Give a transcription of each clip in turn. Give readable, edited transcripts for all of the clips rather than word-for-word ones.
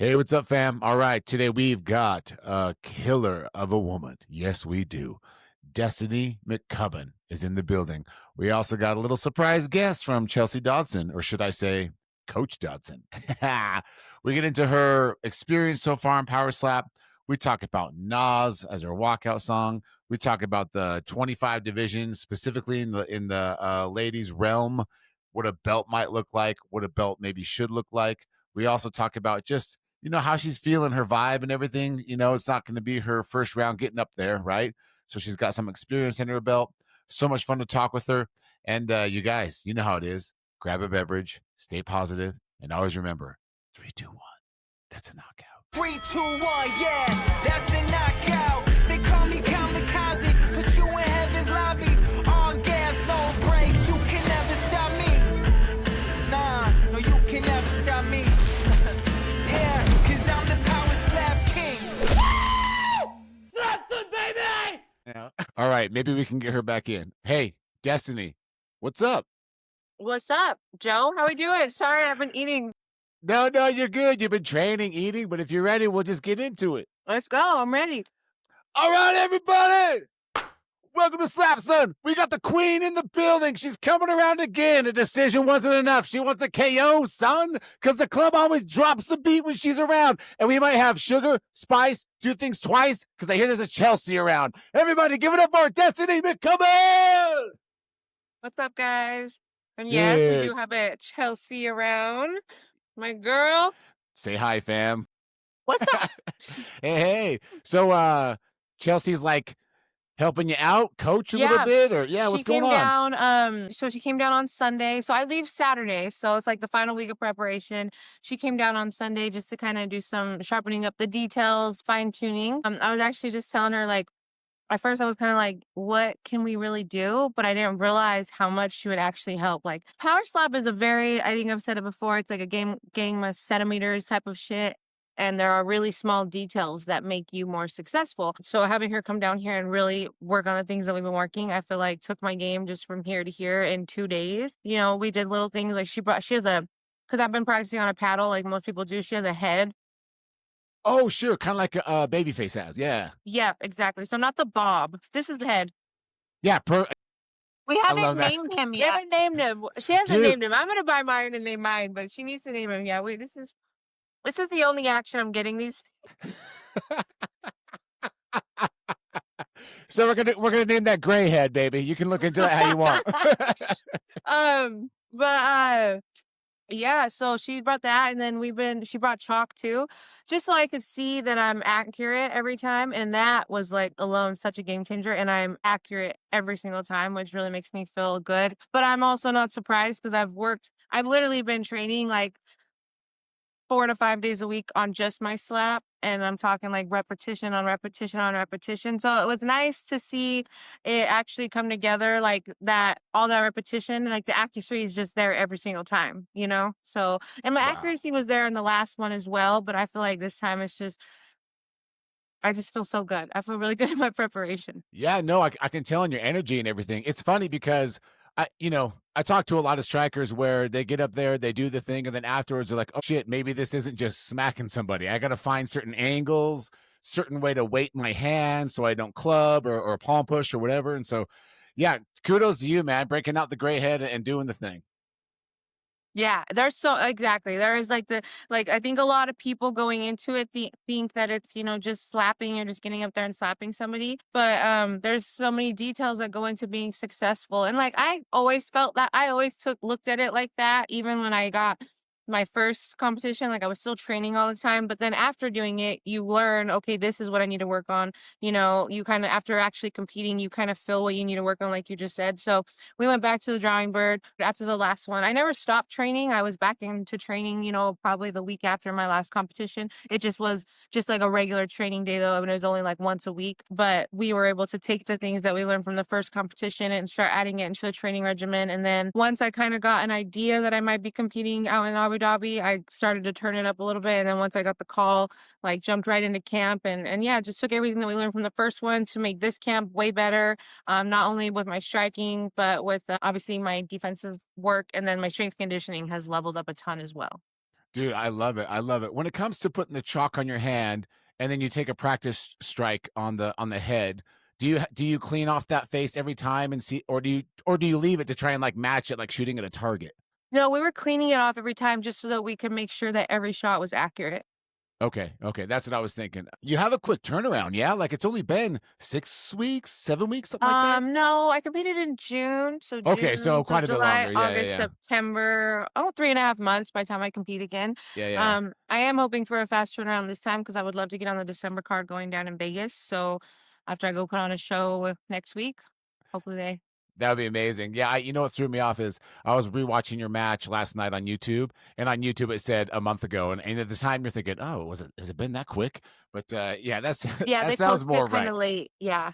Hey, what's up, fam? All right, today we've got a killer of a woman. Yes, we do. Destiny McCubbin is in the building. We also got a little surprise guest from Chelsea Dodson, or should I say, Coach Dodson. We get into her experience so far in Power Slap. We talk about Nas as her walkout song. We talk about the 25 divisions, specifically in the ladies' realm, what a belt might look like, what a belt maybe should look like. We also talk about just how she's feeling, her vibe and everything. It's not going to be her first round getting up there, right? So she's got some experience in her belt. So much fun to talk with her. And you guys, you know how it is. Grab a beverage, stay positive, and always remember 3, 2, 1. That's a knockout. 3, 2, 1, yeah, that's a knockout. They call me kamikaze, put you in heaven's lobby. All gas, no brakes, you can never stop me. Nah, no, you can never stop me. Yeah, cause I'm the power slap king. Slapson, baby! Yeah. All right, maybe we can get her back in. Hey, Destiny, what's up? What's up, Joe? How we doing? Sorry, I've been eating. No, you're good. You've been training, eating, but if you're ready, we'll just get into it. Let's go. I'm ready. All right, everybody. Welcome to Slapson. We got the queen in the building. She's coming around again. A decision wasn't enough. She wants a KO, son, because the club always drops the beat when she's around. And we might have sugar, spice, do things twice, because I hear there's a Chelsea around. Everybody, give it up for our Destiny McCubbin! What's up, guys? And yes, we do have a Chelsea around. My girl. Say hi, fam. What's up? Hey. So, Chelsea's like helping you out, coach a little bit, or what's going on? So she came down on Sunday. So I leave Saturday. So it's like the final week of preparation. She came down on Sunday just to kind of do some sharpening up the details, fine tuning. I was actually just telling her, like, at first I was kind of like, what can we really do? But I didn't realize how much she would actually help. Like, power slap is I think I've said it before, it's like a game of centimeters type of shit. And there are really small details that make you more successful. So having her come down here and really work on the things that we've been working, I feel like took my game just from here to here in 2 days. We did little things like because I've been practicing on a paddle like most people do. She has a head. Oh, sure. Kind of like a Babyface has. Yeah. Yeah, exactly. So not the bob. This is the head. Yeah. We haven't named him yet. We haven't named him. She hasn't named him. I'm going to buy mine and name mine, but she needs to name him. Yeah, this is the only action I'm getting these. So we're gonna name that gray head, baby. You can look into that how you want. Yeah, so she brought that, and then she brought chalk too, just so I could see that I'm accurate every time. And that was like alone such a game changer. And I'm accurate every single time, which really makes me feel good. But I'm also not surprised because I've literally been training like 4 to 5 days a week on just my slap. And I'm talking like repetition on repetition on repetition. So it was nice to see it actually come together like that, all that repetition, like the accuracy is just there every single time, So, and my accuracy was there in the last one as well. But I feel like this time I just feel so good. I feel really good in my preparation. Yeah, no, I can tell in your energy and everything. It's funny because I talk to a lot of strikers where they get up there, they do the thing, and then afterwards they're like, oh shit, maybe this isn't just smacking somebody. I got to find certain angles, certain way to weight my hand so I don't club or palm push or whatever. And so, yeah, kudos to you, man, breaking out the gray head and doing the thing. Yeah, exactly. There is I think a lot of people going into it think that it's, just slapping or just getting up there and slapping somebody. But there's so many details that go into being successful. And like I always felt that I always looked at it like that, even when I got my first competition, like I was still training all the time. But then after doing it, you learn, okay, this is what I need to work on. You kind of, after actually competing, you kind of feel what you need to work on, like you just said. So we went back to the drawing board after the last one. I never stopped training. I was back into training, probably the week after my last competition. It just was just like a regular training day though. I mean, it was only like once a week, but we were able to take the things that we learned from the first competition and start adding it into the training regimen. And then once I kind of got an idea that I might be competing out in Abu Dhabi, I started to turn it up a little bit. And then once I got the call, like jumped right into camp and yeah, just took everything that we learned from the first one to make this camp way better. Not only with my striking, but with obviously my defensive work, and then my strength conditioning has leveled up a ton as well. Dude, I love it. I love it. When it comes to putting the chalk on your hand and then you take a practice strike on the head, do you clean off that face every time and see, or do you leave it to try and like match it like shooting at a target? No, we were cleaning it off every time just so that we could make sure that every shot was accurate. Okay, okay, that's what I was thinking. You have a quick turnaround, yeah? Like it's only been 6 weeks, 7 weeks, something like that? No, I competed in June. So Okay, so June, so quite a bit July, longer. Yeah, yeah, August, yeah. September. Oh, 3.5 months by the time I compete again. Yeah, yeah. I am hoping for a fast turnaround this time because I would love to get on the December card going down in Vegas. So after I go put on a show next week, hopefully they. That would be amazing. Yeah, you know what threw me off is I was rewatching your match last night on YouTube, and on YouTube it said a month ago, and at the time you're thinking, "Oh, was it? Has it been that quick?" But yeah, that's Yeah, that they sounds posted it more kind right. of late. Yeah.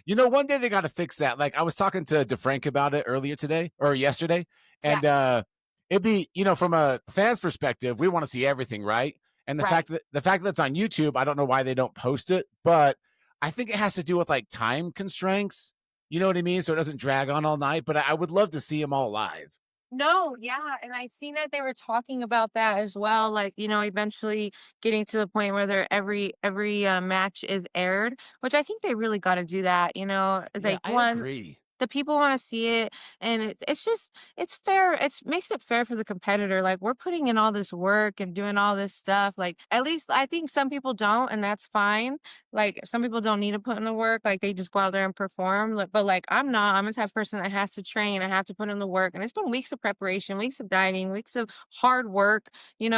You know, one day they got to fix that. Like I was talking to DeFrank about it earlier today or yesterday, Yeah. and it'd be from a fan's perspective, we want to see everything, right? And Right. the fact that it's on YouTube, I don't know why they don't post it, but I think it has to do with like time constraints. You know what I mean? So it doesn't drag on all night. But I would love to see them all live. No, yeah, and I seen that they were talking about that as well, like, eventually getting to the point where every match is aired, which I think they really gotta do that, Yeah, like, I one, agree. the people wanna see it, and it's just it's fair, it's makes it fair for the competitor, like, we're putting in all this work and doing all this stuff, like, at least I think some people don't, and that's fine, like, some people don't need to put in the work, like, they just go out there and perform, but, like, I'm not, I'm the type of person that has to train, I have to put in the work, and it's been weeks of preparation, weeks of dieting, weeks of hard work, I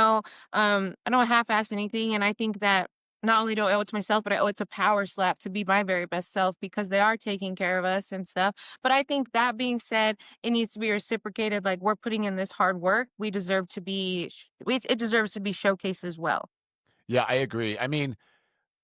don't half-ass anything, and I think that not only do I owe it to myself, but I owe it to Power Slap to be my very best self because they are taking care of us and stuff. But I think that being said, it needs to be reciprocated. Like we're putting in this hard work, we deserve to be. It deserves to be showcased as well. Yeah, I agree. I mean,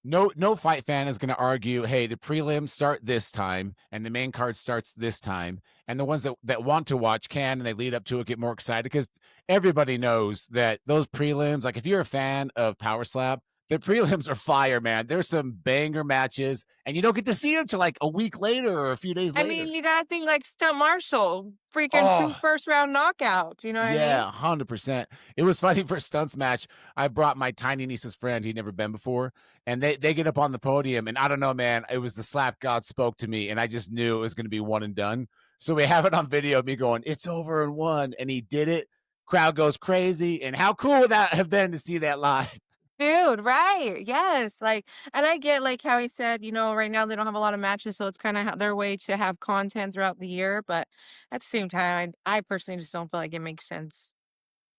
no fight fan is going to argue, hey, the prelims start this time and the main card starts this time, and the ones that want to watch can and they lead up to it get more excited because everybody knows that those prelims, like if you're a fan of Power Slap, the prelims are fire, man. There's some banger matches, and you don't get to see them till like a week later or a few days I mean, later. you gotta think like Stunt Marshall, freaking two Oh, first round knockouts. You know what I mean? yeah, 100%. It was funny for stunts match. I brought my tiny niece's friend. He'd never been before, and they get up on the podium, and I don't know, man. It was the slap god spoke to me, and I just knew it was going to be one and done. So we have it on video of me going, "It's over in one," and he did it. Crowd goes crazy, and how cool would that have been to see that live? Dude, right. Yes. Like, and I get like how he said, right now they don't have a lot of matches, so it's kind of their way to have content throughout the year. But at the same time, I personally just don't feel like it makes sense.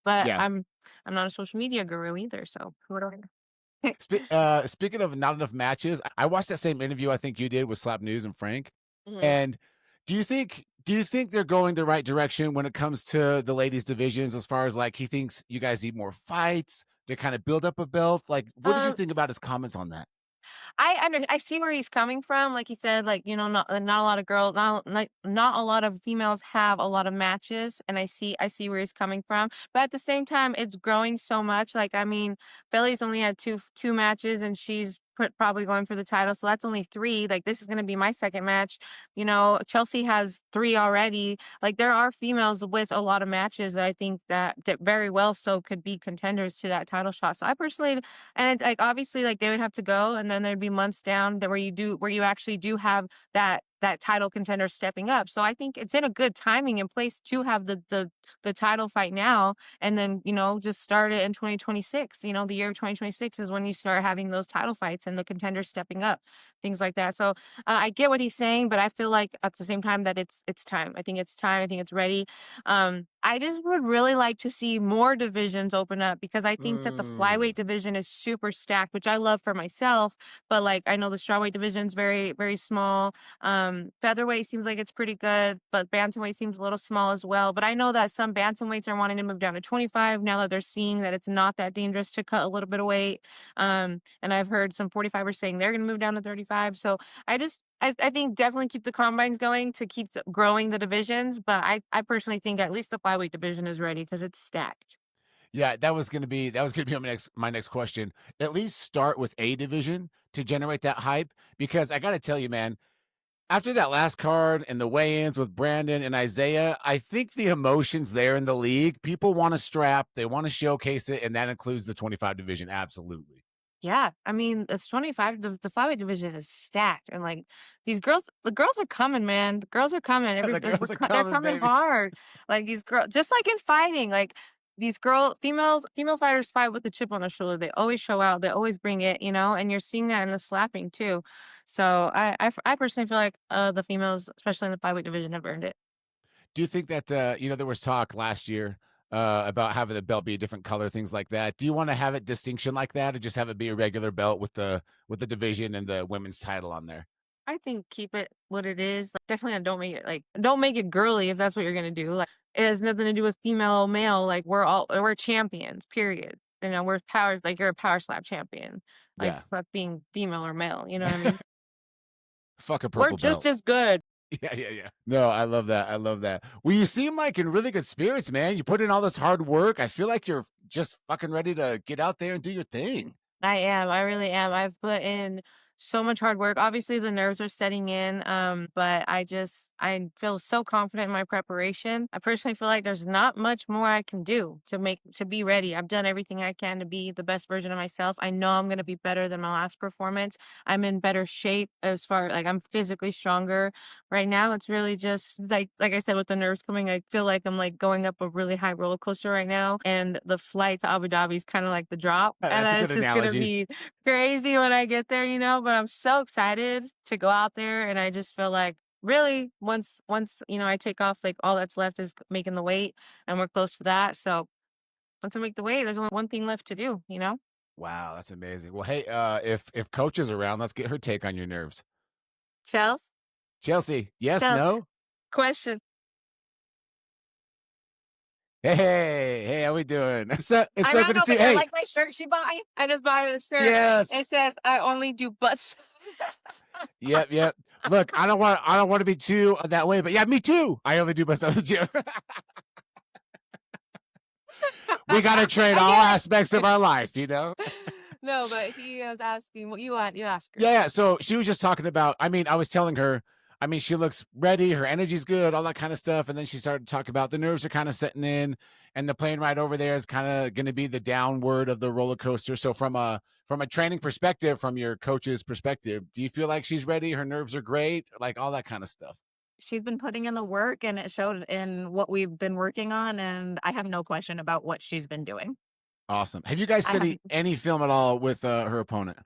But Yeah. I'm not a social media guru either, so whatever. Speaking of not enough matches, I watched that same interview I think you did with Slap News and Frank. Mhm. And do you think they're going the right direction when it comes to the ladies divisions as far as like he thinks you guys need more fights to kind of build up a belt? Like what did you Um, think about his comments on that? I see where he's coming from. Like he said, like, not a lot of girls, not a lot of females have a lot of matches, and I see where he's coming from. But at the same time, it's growing so much. Like, I mean, Billy's only had two matches, and she's probably going for the title, so that's only three. Like, this is gonna be my second match. Chelsea has three already. Like, there are females with a lot of matches that I think that very well so could be contenders to that title shot. So I personally and like obviously like they would have to go and then there'd be months down there where you actually do have that title contender stepping up. So I think it's in a good timing and place to have the title fight now and then, just start it in 2026. The year of 2026 is when you start having those title fights and the contenders stepping up, things like that. So I get what he's saying, but I feel like at the same time that it's time. I think it's time. I think it's ready. I just would really like to see more divisions open up because I think that the Mm. flyweight division is super stacked, which I love for myself. But like I know the strawweight division is very, very small. Featherweight seems like it's pretty good, but bantamweight seems a little small as well. But I know that some bantamweights are wanting to move down to 25 now that they're seeing that it's not that dangerous to cut a little bit of weight. And I've heard some 45ers saying they're going to move down to 35. So I think definitely keep the combines going to keep growing the divisions, but I personally think at least the flyweight division is ready because it's stacked. Yeah, that was gonna be my next question. At least start with a division to generate that hype because I gotta tell you, man, After that last card and the weigh-ins with Brandon and Isaiah, I think the emotions there in the league, people want to strap, they want to showcase it, and that includes the 25 division. Absolutely. Yeah, I mean, it's 25. The flyweight division is stacked, and like the girls are coming, man. The girls are coming. The girls are They're coming, coming baby. hard. Like these girls, just like in fighting, like these female fighters fight with the chip on their shoulder. They always show out. They always bring it, and you're seeing that in the slapping too. So I personally feel like the females, especially in the flyweight division, have earned it. Do you think that there was talk last year about having the belt be a different color, things like that? Do you want to have it distinction like that, or just have it be a regular belt with the division and the women's title on there? I think keep it what it is. Like, definitely don't make it girly if that's what you're gonna do. Like it has nothing to do with female or male. Like we're champions, period. We're power like you're a power slap champion. Like Yeah. fuck being female or male. You know what I mean? Fuck a We're purple just belt. as good. Yeah, yeah, yeah. No, I love that. I love that. Well, you seem like in really good spirits, man. You put in all this hard work. I feel like you're just fucking ready to get out there and do your thing. I am. I really am. I've put in so much hard work. Obviously, the nerves are setting in, but I feel so confident in my preparation. I personally feel like there's not much more I can do to be ready. I've done everything I can to be the best version of myself. I know I'm gonna be better than my last performance. I'm in better shape as far like I'm physically stronger right now. It's really just like I said with the nerves coming. I feel like I'm like going up a really high roller coaster right now, and the flight to Abu Dhabi is kind of like the drop, and That's a then good it's just gonna analogy. be crazy when I get there, But I'm so excited to go out there, and I just feel like really once I take off, like all that's left is making the weight, and we're close to that. So once I make the weight, there's only one thing left to do. Wow, that's amazing. Well, hey, if coach is around, let's get her take on your nerves. Chels, Chelsea, yes, Chels, no? question. Hey, hey, how we doing? It's I so ran good to over see you. here Hey, like my shirt she bought me. I just bought her the shirt. It yes. says I only do butts. Yep, yep. Look, I don't want to be too that way, but yeah, me too. I only do my stuff at the gym. We got to trade I all get aspects of our life. No, but he was asking what you want. You ask her. Yeah, yeah. So she was just talking about, I was telling her, she looks ready, her energy's good, all that kind of stuff. And then she started to talk about the nerves are kind of setting in, and the plane ride over there is kind of going to be the downward of the roller coaster. So from a training perspective, from your coach's perspective, do you feel like she's ready? Her nerves are great, like all that kind of stuff. She's been putting in the work and it showed in what we've been working on, and I have no question about what she's been doing. Awesome. Have you guys I have studied any film at all with her opponent?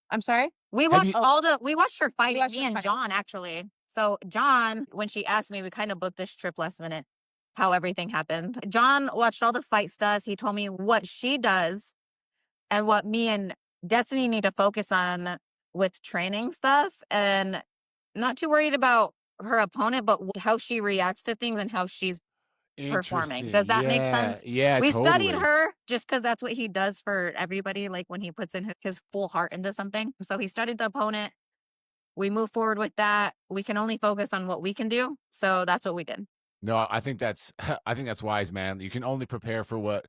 I'm sorry. we Have watched you? we watched her fight, watched me her and fight. John actually. So John, when she asked me, we kind of booked this trip last minute, how everything happened. John watched all the fight stuff. He told me what she does and what me and Destiny need to focus on with training stuff, and not too worried about her opponent, but how she reacts to things and how she's performing. Interesting. Does that make Yeah, sense? yeah, We studied totally. her just because that's what he does for everybody, like when he puts in his full heart into something. So he studied the opponent. We move forward with that. We can only focus on what we can do. So that's what we did. No, I think that's I think that's wise, man. You can only prepare for what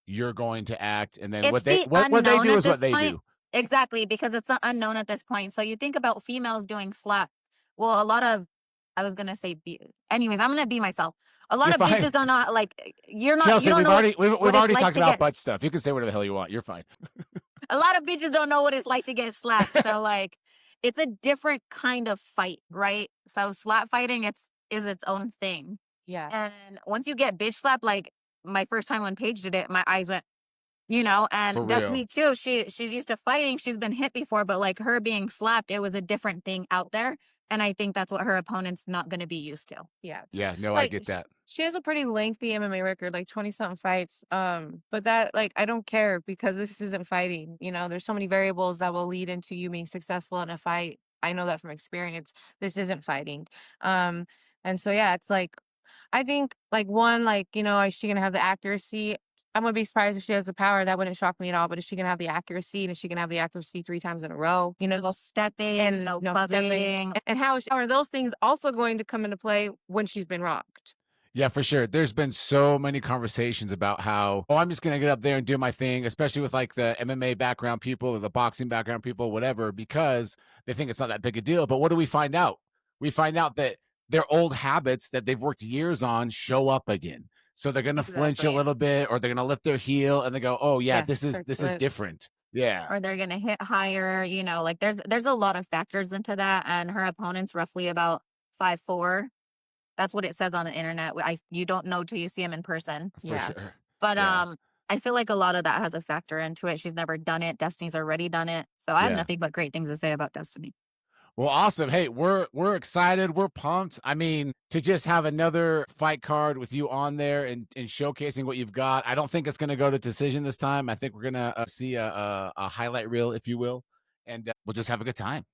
you're going to act, and then It's what they the what they unknown do at is what this they point. do. Exactly, because it's the unknown at this point. So you think about females doing slap. Well, a lot of, I was gonna say, anyways, I'm gonna be myself. A lot You're of bitches fine. don't know, like, you Chelsea, don't we've know already we've, we've what it's already like talked to about get butt stuff. You can say whatever the hell you want. You're fine. a lot of bitches don't know what it's like to get slapped. So like it's a different kind of fight, right? So slap fighting is its own thing. Yeah. And once you get bitch slapped, like my first time when Paige did it, my eyes went, and For Destiny real. too, she's used to fighting. She's been hit before, but like her being slapped, it was a different thing out there. And I think that's what her opponent's not gonna be used to. Yeah. Yeah, no, I Like get that. she has a pretty lengthy MMA record, like 20 something fights. But that like I don't care because this isn't fighting. There's so many variables that will lead into you being successful in a fight. I know that from experience. This isn't fighting. And so yeah, it's like I think like one, like, is she gonna have the accuracy? I'm gonna be surprised if she has the power. That wouldn't shock me at all. But is she gonna have the accuracy? And is she gonna have the accuracy 3 times in a row? No stepping, And no no stepping. clubbing. And how are those things also going to come into play when she's been rocked? Yeah, for sure. There's been so many conversations about how, oh, I'm just going to get up there and do my thing, especially with like the MMA background people or the boxing background people, whatever, because they think it's not that big a deal. But what do we find out? we find out that their old habits that they've worked years on show up again. So they're gonna flinch a Exactly. little bit, or they're gonna lift their heel, and they go, "Oh yeah, Yeah, this is start this is slip. different." Yeah, Or they're gonna hit higher, you know, like there's a lot of factors into that, and her opponent's roughly about 5'4". That's what it says on the internet. You don't know till you see him in person. for Yeah. sure. But Yeah, I feel like a lot of that has a factor into it. She's never done it. Destiny's already done it. So I have yeah. nothing but great things to say about Destiny. Well, awesome. Hey, we're excited. We're pumped. I mean, to just have another fight card with you on there and showcasing what you've got. I don't think it's going to go to decision this time. I think we're gonna see a highlight reel, if you will, and we'll just have a good time.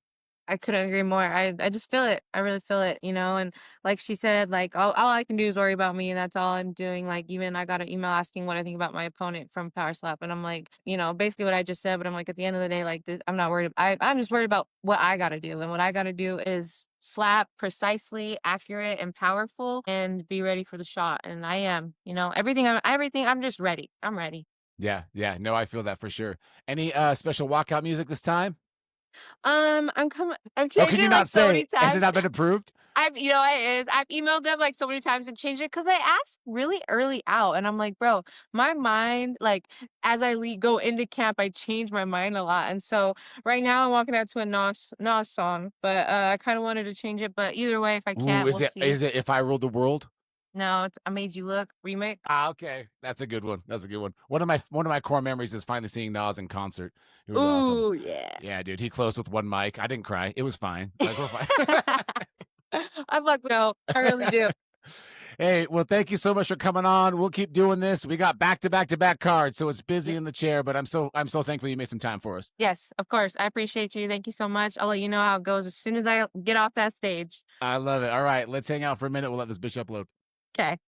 I couldn't agree more. I just feel it. I really feel it, and like she said, like all I can do is worry about me, and that's all I'm doing. Like even I got an email asking what I think about my opponent from powerslap, and I'm like, basically what I just said. But I'm like, at the end of the day, like this, I'm not worried. I'm just worried about what I got to do, and what I got to do is slap precisely, accurate, and powerful, and be ready for the shot. And I am, everything. Everything. I'm just ready. I'm ready. Yeah, yeah. No, I feel that for sure. Any special walkout music this time? I've Oh, changed can you it not like so many say? Has it times. not been approved? What it is? I've emailed them like so many times and changed it because they asked really early out, and I'm like, bro, my mind, like as I go into camp, I change my mind a lot, and so right now I'm walking out to a Nas song, but I kind of wanted to change it, but either way, if I Ooh, can't, is we'll it see. is it If I Ruled the World? No, it's I Made You Look remix. Ah, okay. That's a good one. That's a good one. One of my core memories is finally seeing Nas in concert. It was awesome. Ooh, yeah. Yeah, dude. He closed with one mic. I didn't cry. It was fine. Like we're fine. I'm like, no, I really do. Hey, well, thank you so much for coming on. We'll keep doing this. We got back to back to back cards, so it's busy Yeah. in the chair, but I'm so thankful you made some time for us. Yes, of course. I appreciate you. Thank you so much. I'll let you know how it goes as soon as I get off that stage. I love it. All right, let's hang out for a minute. We'll let this bitch upload. Okay.